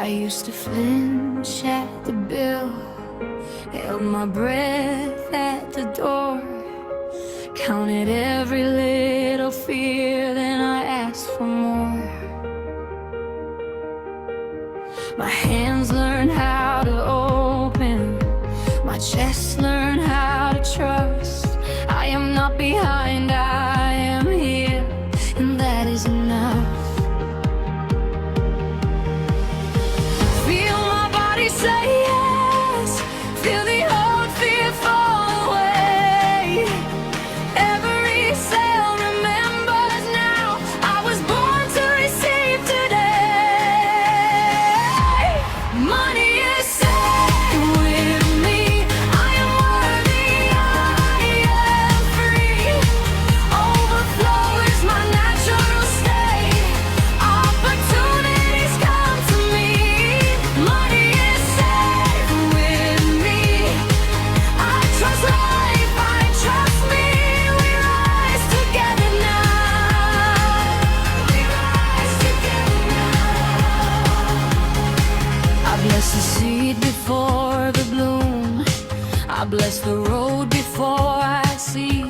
I used to flinch at the bill, held my breath at the door, counted every little fear, then I asked for more. My hands learned how to open, my chest learned how to trust. I am not behind, I am here, and that is enough. Feel my body say yes, feel the old fear fall away. Every cell remembers now, I was born to receive today. Money is safe with me, I am worthy, I am free. Overflow is my natural state, opportunities come to me. Money is safe with me, I trust life, I trust me. We rise together now, we rise together now. I bless the seed before the bloom, I bless the road before I see.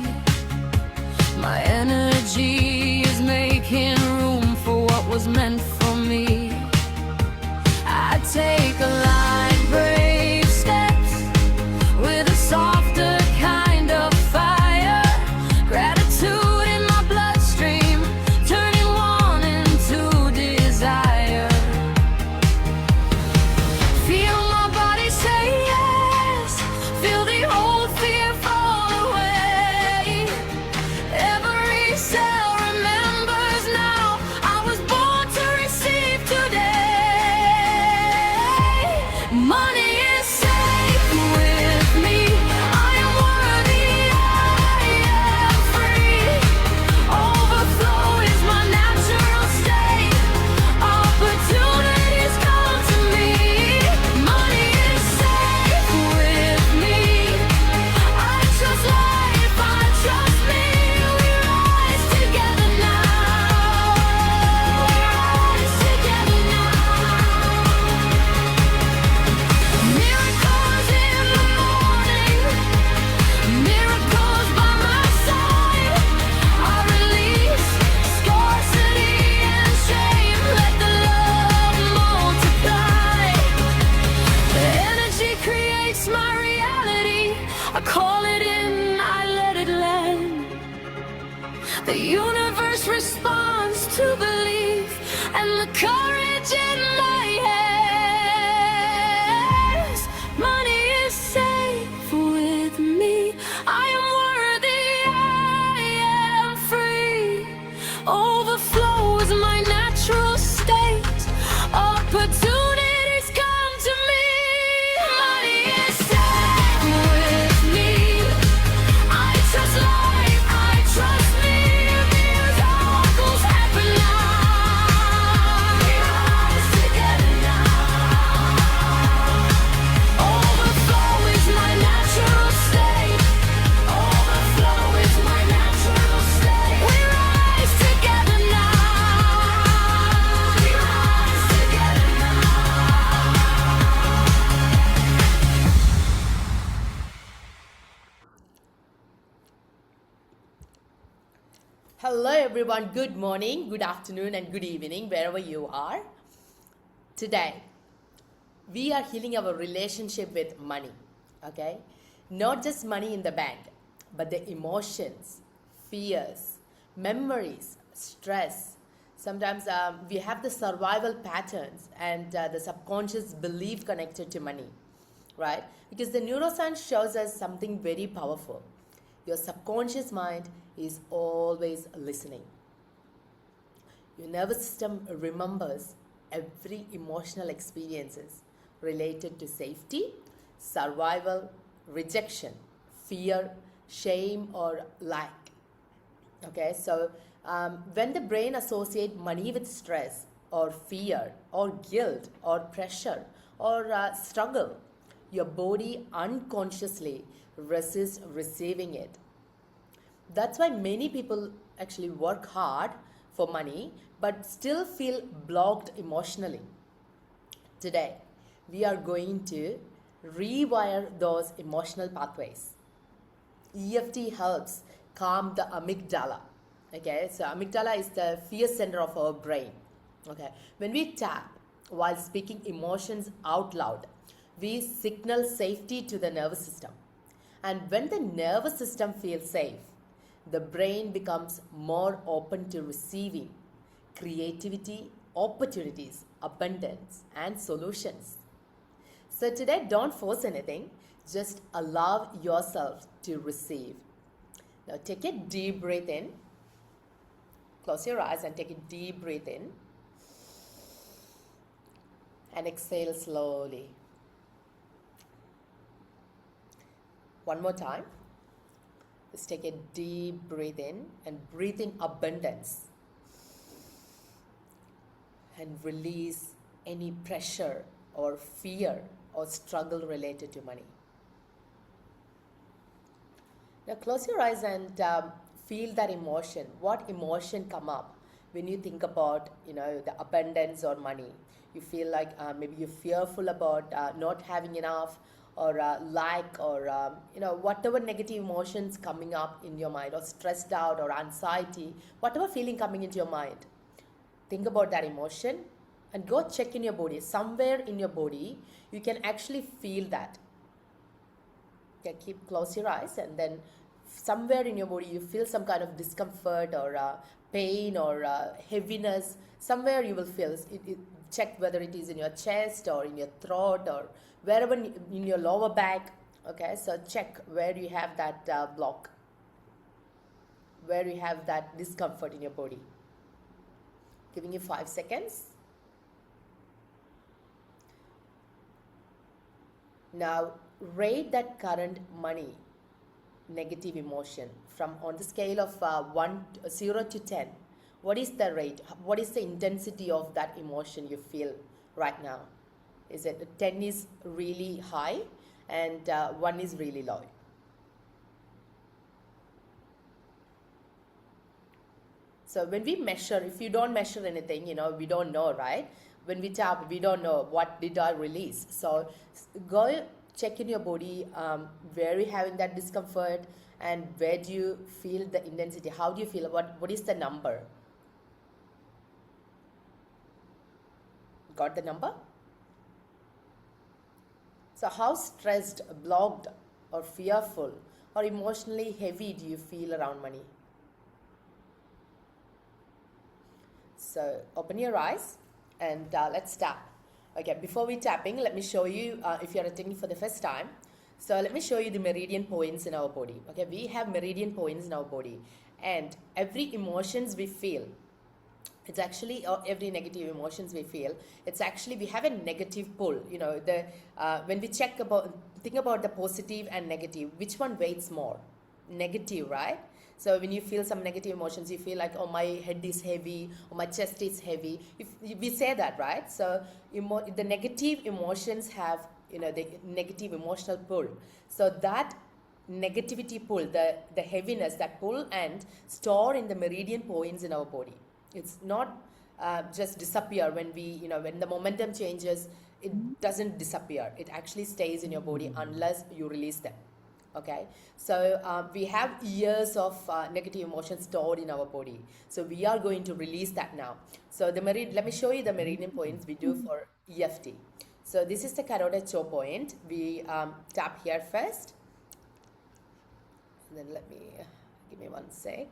My energy is making room for what was meant for me. I take a line, brave steps with a softer kind of fire. Gratitude in my bloodstream, turning want into desire. Feel my body say yes, feel the old fear fall away. Every cell remembers now, I was born to receive today. Money is safe with me, I am worthy, I am free. Overflow is my natural state, opportunities come to me. Money is safe with me, I trust life, I trust me. We rise together now, we rise together now. Miracles in the morning, miracles by my side. I release scarcity and shame, let the love multiply. The energy creates my reality, I call it in, I let it land. The universe responds to belief and the courage in my hands. Money is safe with me, I am worthy, I am free. Overflow is my natural state, opportunities come to me. Money is safe with me, I trust life, I trust me. Miracles happen now, we rise together now. Overflow is my natural state, overflow is my natural state. We rise together now, we rise together now. Hello everyone, good morning, good afternoon and good evening wherever you are. Today, we are healing our relationship with money, okay? Not just money in the bank, but the emotions, fears, memories, stress. Sometimes we have the survival patterns and the subconscious belief connected to money, right? Because the neuroscience shows us something very powerful. Your subconscious mind is always listening. Your nervous system remembers every emotional experiences related to safety, survival, rejection, fear, shame, or lack. Okay, so when the brain associates money with stress or fear or guilt or pressure or struggle, your body unconsciously resists receiving it. That's why many people actually work hard for money but still feel blocked emotionally. Today, we are going to rewire those emotional pathways. EFT helps calm the amygdala. Okay, so amygdala is the fear center of our brain. Okay, when we tap while speaking emotions out loud, we signal safety to the nervous system. And when the nervous system feels safe, the brain becomes more open to receiving creativity, opportunities, abundance, and solutions. So today, don't force anything, just allow yourself to receive. Now, take a deep breath in. Close your eyes and take a deep breath in. And exhale slowly. One more time. Let's take a deep breath in and breathe in abundance. And release any pressure or fear or struggle related to money. Now close your eyes and feel that emotion. What emotion come up when you think about, the abundance or money? You feel like maybe you're fearful about not having enough, or lack, or whatever negative emotions coming up in your mind, or stressed out, or anxiety, whatever feeling coming into your mind. Think about that emotion and go check in your body. Somewhere in your body, you can actually feel that. Okay, close your eyes, and then somewhere in your body you feel some kind of discomfort or pain or heaviness. Somewhere you will feel check whether it is in your chest or in your throat or wherever in your lower back. Okay, so check where you have that block, where you have that discomfort in your body. Giving you 5 seconds. Now rate that current money negative emotion from on the scale of 0 to 10. What is the rate? What is the intensity of that emotion you feel right now? Is it 10 is really high and 1 is really low? So when we measure, if you don't measure anything, we don't know, right? When we tap, we don't know what did I release. So go check in your body where you're having that discomfort and where do you feel the intensity. How do you feel? What is the number? Got the number? So how stressed, blocked, or fearful or emotionally heavy do you feel around money? So open your eyes and let's tap. Okay, before we tapping, let me show you, if you're attending for the first time, so let me show you the meridian points in our body. Okay, we have meridian points in our body, and every emotions we feel, it's actually, or every negative emotions we feel, it's actually, we have a negative pull. When we think about the positive and negative, which one weighs more? Negative, right? So when you feel some negative emotions, you feel like, oh, my head is heavy, or my chest is heavy. If we say that, right? So the negative emotions have, the negative emotional pull. So that negativity pull, the heaviness, that pull and store in the meridian points in our body. It's not just disappear when when the momentum changes, it doesn't disappear. It actually stays in your body unless you release them. Okay, so we have years of negative emotions stored in our body. So we are going to release that now. So let me show you the meridian points we do for EFT. So this is the carotid choke point. We tap here first. And then give me 1 sec.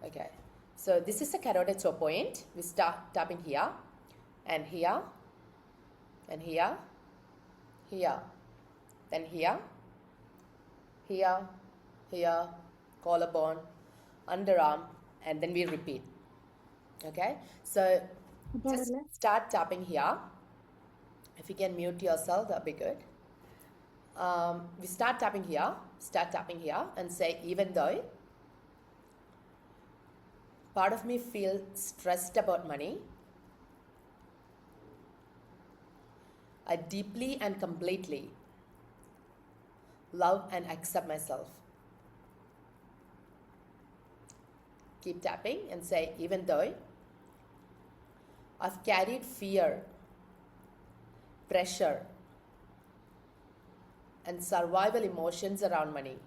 Okay, so this is the carotid choke point. We start tapping here, and here, and here, here, then here, here, collarbone, underarm, and then we repeat. Okay, so just start tapping here. If you can mute yourself, that'd be good. We start tapping here, and say, even though part of me feels stressed about money, I deeply and completely love and accept myself. Keep tapping and say, even though I've carried fear, pressure, and survival emotions around money.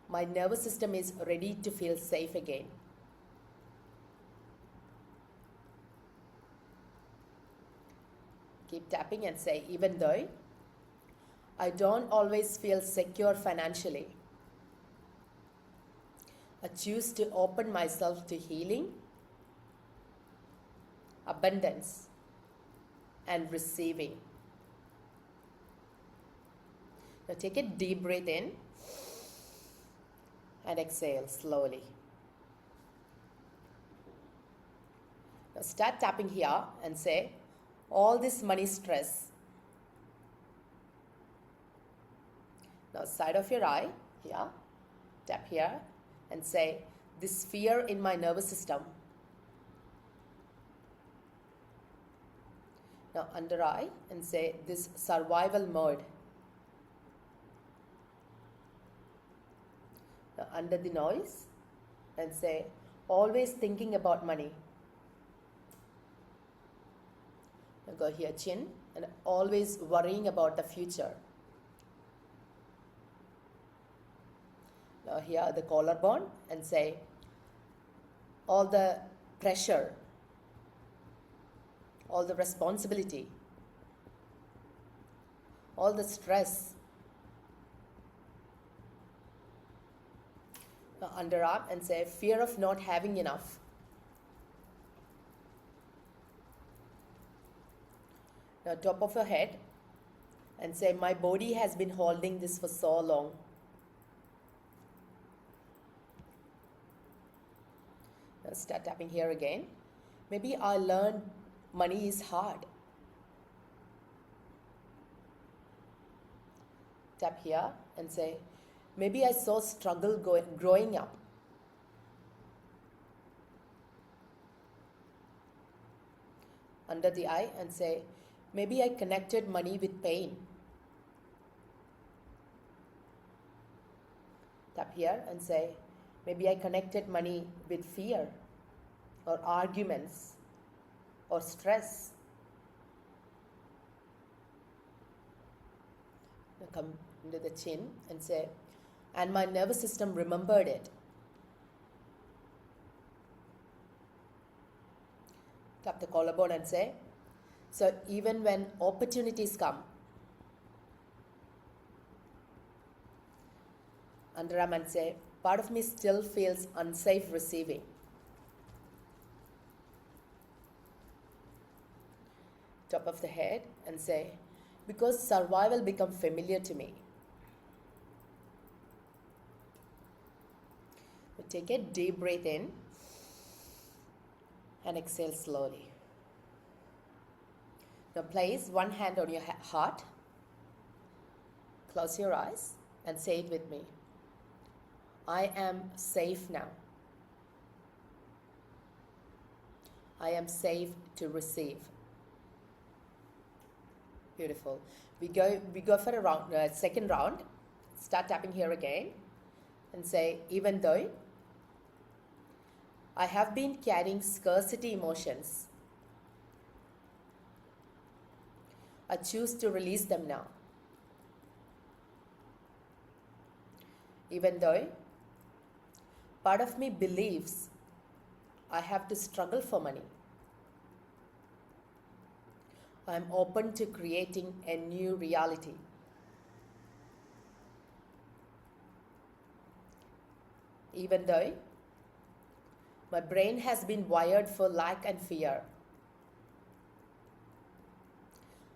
My nervous system is ready to feel safe again. Keep tapping and say, even though I don't always feel secure financially, I choose to open myself to healing, abundance, and receiving. Now take a deep breath in and exhale slowly. Now start tapping here and say, all this money stress. Now side of your eye, here, tap here and say, this fear in my nervous system. Now under eye and say, this survival mode. Now under the nose and say, always thinking about money. Now go here, chin, and always worrying about the future. Now here the collarbone and say, all the pressure, all the responsibility, all the stress. Now underarm and say, fear of not having enough. Now top of your head and say, my body has been holding this for so long. Now start tapping here again. Maybe I learned money is hard. Tap here and say, maybe I saw struggle growing up. Under the eye and say, maybe I connected money with pain. Tap here and say, maybe I connected money with fear or arguments or stress. Now come under the chin and say, and my nervous system remembered it. Tap the collarbone and say, so even when opportunities come, underarm and say, part of me still feels unsafe receiving. Top of the head and say, because survival becomes familiar to me. Take a deep breath in and exhale slowly. Now place one hand on your heart, close your eyes and say it with me. I am safe now. I am safe to receive. Beautiful. We go for a round, second round. Start tapping here again and say, even though I have been carrying scarcity emotions, I choose to release them now. Even though part of me believes I have to struggle for money, I am open to creating a new reality. Even though my brain has been wired for lack and fear,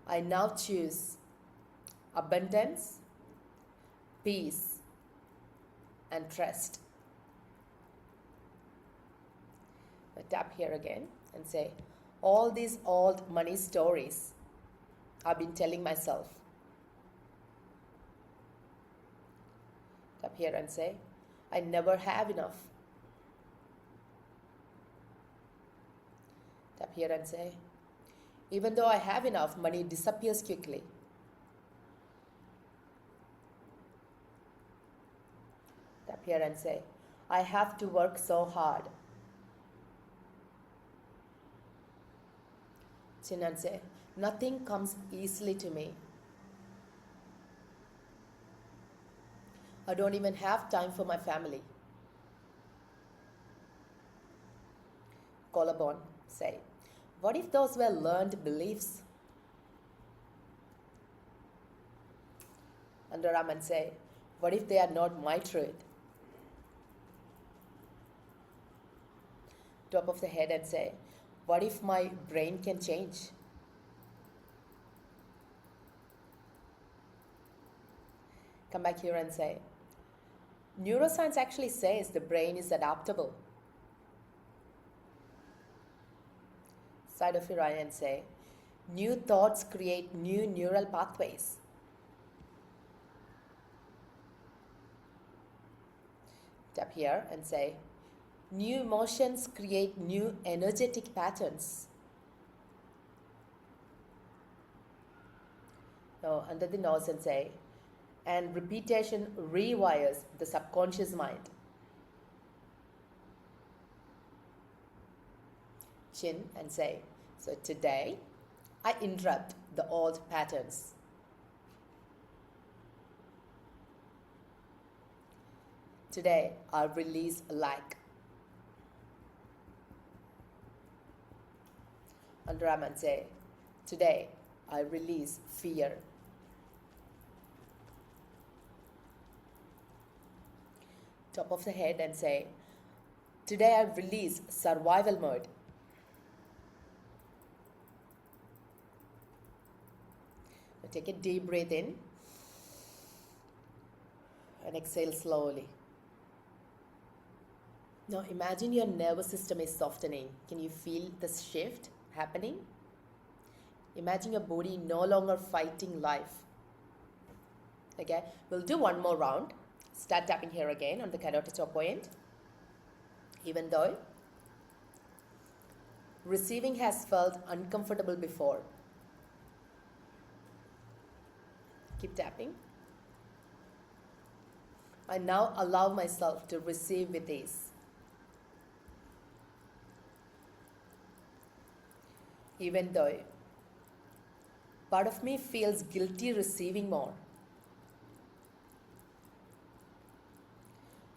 I now choose abundance, peace, and trust. Now tap here again and say, all these old money stories I've been telling myself. Tap here and say, I never have enough. Tap here and say, even though I have enough, money disappears quickly. Tap here and say, I have to work so hard. Chin and say, nothing comes easily to me. I don't even have time for my family. Collarbone, say, what if those were learned beliefs? Underarm and say, what if they are not my truth? Top of the head and say, what if my brain can change? Come back here and say, neuroscience actually says the brain is adaptable. Side of your eye and say, new thoughts create new neural pathways. Tap here and say, new emotions create new energetic patterns. Now under the nose and say, and repetition rewires the subconscious mind. Chin and say, so today I interrupt the old patterns. Today I release lack. Underarm and say, today I release fear. Top of the head and say, today I release survival mode. Now take a deep breath in and exhale slowly. Now imagine your nervous system is softening. Can you feel the shift happening? Imagine your body no longer fighting life. Okay, we'll do one more round. Start tapping here again on the carotid top point. Even though receiving has felt uncomfortable before. Keep tapping. I now allow myself to receive with ease. Even though part of me feels guilty receiving more.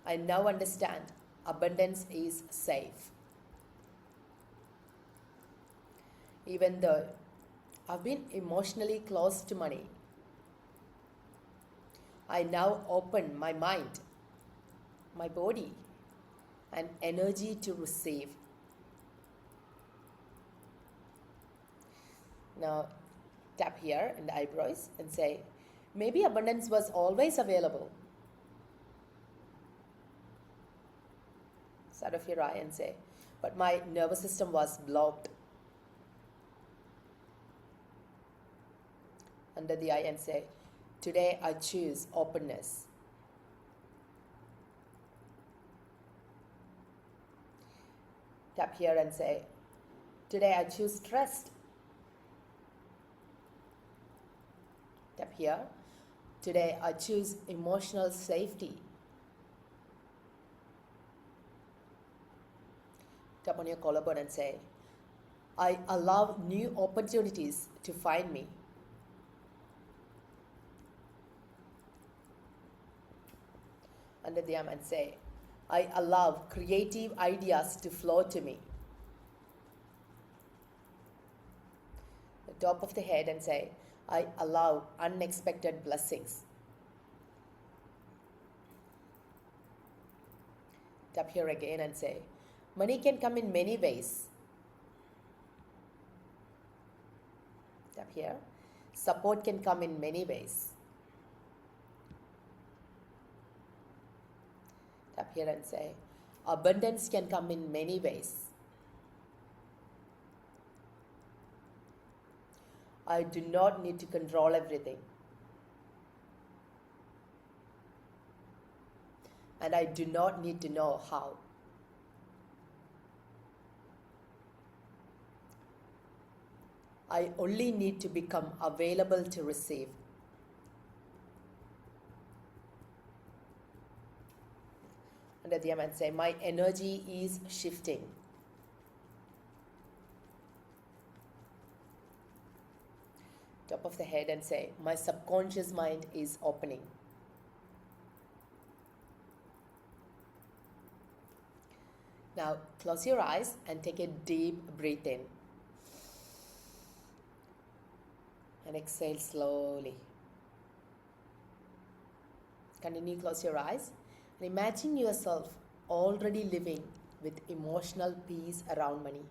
I now understand abundance is safe. Even though I've been emotionally close to money, I now open my mind, my body, and energy to receive. Now tap here in the eyebrows and say, maybe abundance was always available. Side of your eye and say, but my nervous system was blocked. Under the eye and say, today I choose openness. Tap here and say, today I choose trust. Tap here, today I choose emotional safety. Tap on your collarbone and say, I allow new opportunities to find me. Under the arm and say, I allow creative ideas to flow to me. The top of the head and say, I allow unexpected blessings. Tap here again and say, money can come in many ways. Tap here. Support can come in many ways. Tap here and say, abundance can come in many ways. I do not need to control everything. And I do not need to know how. I only need to become available to receive. Under the arm and say, my energy is shifting. top of the head and say, my subconscious mind is opening. Now close your eyes and take a deep breath in. And exhale slowly. Continue, close your eyes and imagine yourself already living with emotional peace around money.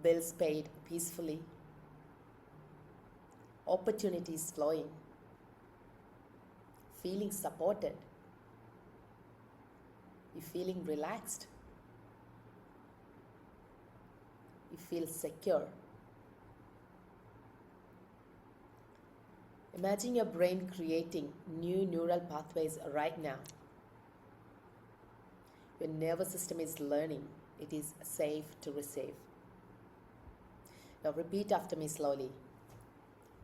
Bills paid peacefully. Opportunities flowing. Feeling supported. You're feeling relaxed. You feel secure. Imagine your brain creating new neural pathways right now. Your nervous system is learning it is safe to receive. Now repeat after me slowly.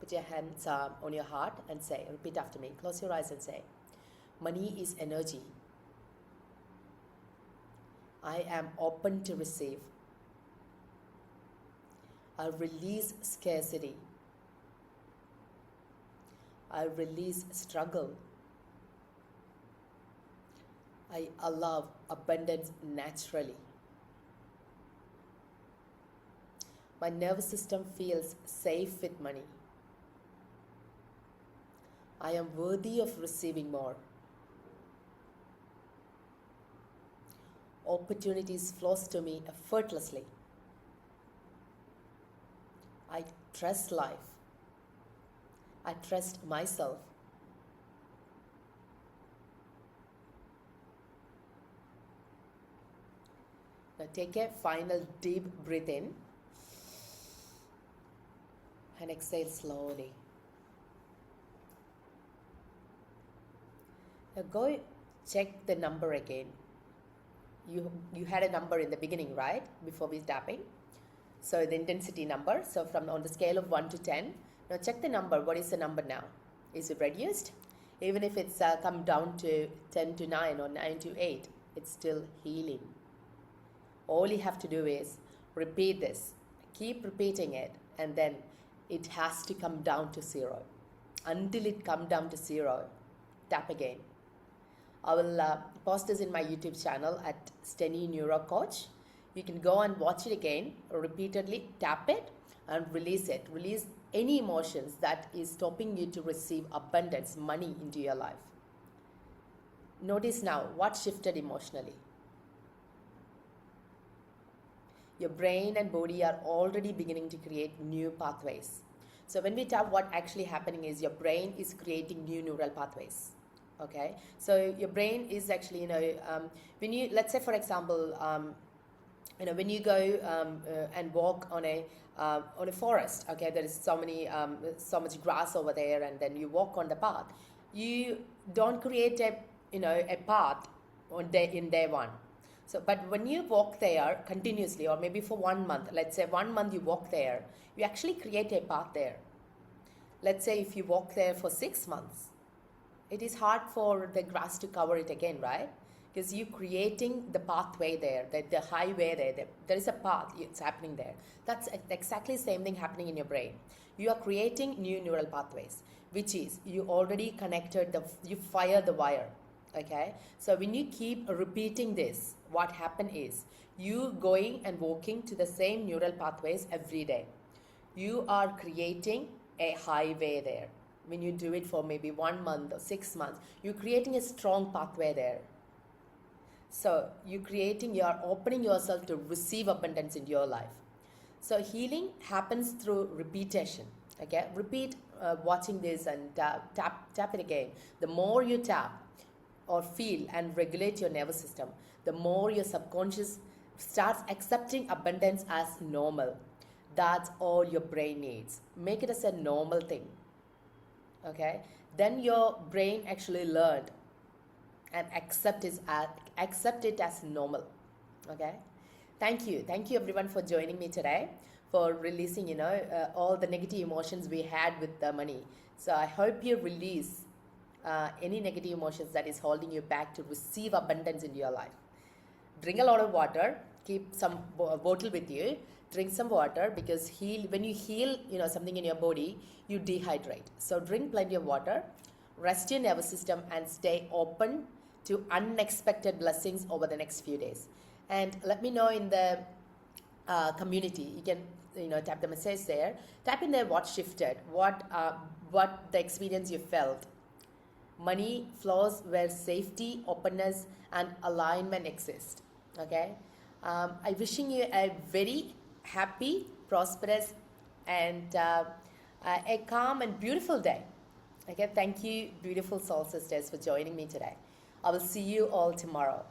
Put your hands on your heart and say, repeat after me. Close your eyes and say, money is energy. I am open to receive. I release scarcity. I release struggle. I allow abundance naturally. My nervous system feels safe with money. I am worthy of receiving more. Opportunities flows to me effortlessly. I trust life. I trust myself. Now take a final deep breath in and exhale slowly. Now go check the number again. You had a number in the beginning, right? Before we tapping. So the intensity number. So from on the scale of 1 to 10. Now check the number. What is the number now? Is it reduced? Even if it's come down to 10 to 9 or 9 to 8, it's still healing. All you have to do is repeat this. Keep repeating it, and then it has to come down to 0. Until it comes down to 0, tap again. I will post this in my YouTube channel at Steny Neuro Coach. You can go and watch it again, repeatedly tap it and release it. Release any emotions that is stopping you to receive abundance, money into your life. Notice now what shifted emotionally. Your brain and body are already beginning to create new pathways. So when we tap, what actually happening is your brain is creating new neural pathways. Okay, so your brain is actually, when you, let's say for example, when you go and walk on a forest, okay, there is so much grass over there, and then you walk on the path. You don't create a path in day one. So, but when you walk there continuously, or maybe for 1 month, let's say 1 month you walk there, you actually create a path there. Let's say if you walk there for 6 months, it is hard for the grass to cover it again, right? Because you're creating the pathway there, the highway there is a path, it's happening there. That's exactly the same thing happening in your brain. You are creating new neural pathways, which is you already connected, you fire the wire, okay? So when you keep repeating this, what happen is you going and walking to the same neural pathways every day. You are creating a highway there. When you do it for maybe 1 month or 6 months, you're creating a strong pathway there. So you're opening yourself to receive abundance in your life. So healing happens through repetition. Okay, repeat watching this and tap it again. The more you tap or feel and regulate your nervous system, the more your subconscious starts accepting abundance as normal. That's all your brain needs. Make it as a normal thing. Okay, then your brain actually learned and accept it as normal. Okay, thank you everyone for joining me today, for releasing all the negative emotions we had with the money. So I hope you release any negative emotions that is holding you back to receive abundance in your life. Drink a lot of water, keep some bottle with you, drink some water, because when you heal, something in your body, you dehydrate. So drink plenty of water, rest your nervous system, and stay open to unexpected blessings over the next few days. And let me know in the community. You can tap the message there. Type in there what shifted, what the experience you felt. Money flows where safety, openness, and alignment exist. Okay. I'm wishing you a very happy, prosperous, and a calm and beautiful day. Okay. Thank you, beautiful soul sisters, for joining me today. I will see you all tomorrow.